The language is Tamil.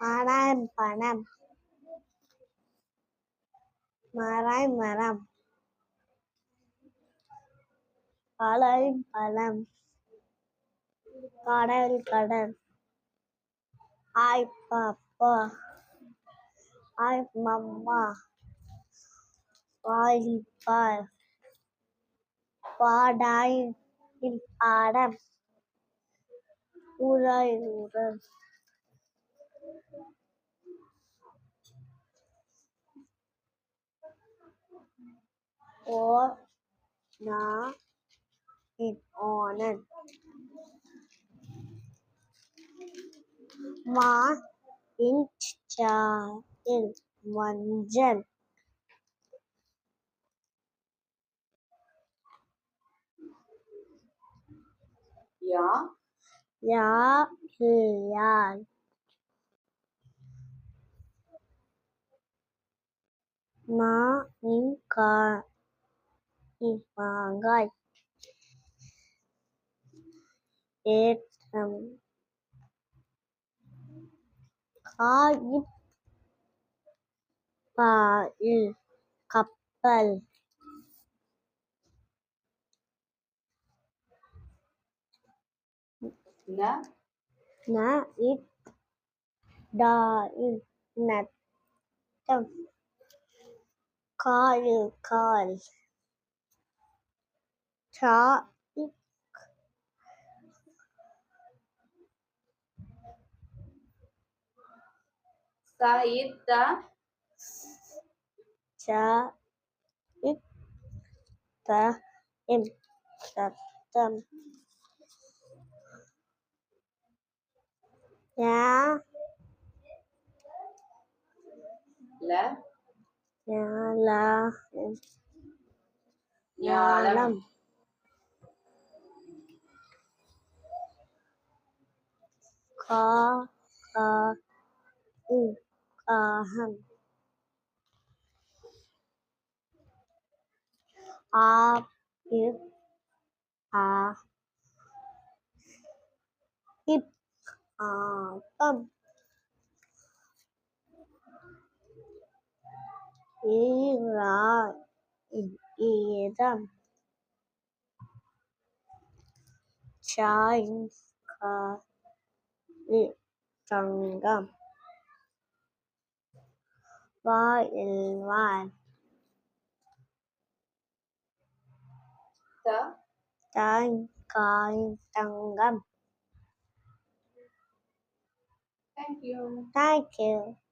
மரம் பணம் மரை மரம் பழை பழம் கடல் கடல் ஆய் பாப்பா ஆய் மம்மா வாலிபால் பாடாய் பாடம் ஊராய் ஊரல் ஓர் நா ஓணன் மா சாயில் மஞ்சள் யா யாழ் மாங்காய் ஏற்றம் காயிப் பாயில் கப்பல் டாயில் நத்தம் காயில் கால் சாயித்த சத்தம் ஞாலம் காகம் ஆப்பம் ஈரம் தங்கம் வாயில் தங்கம். Thank you. Thank you.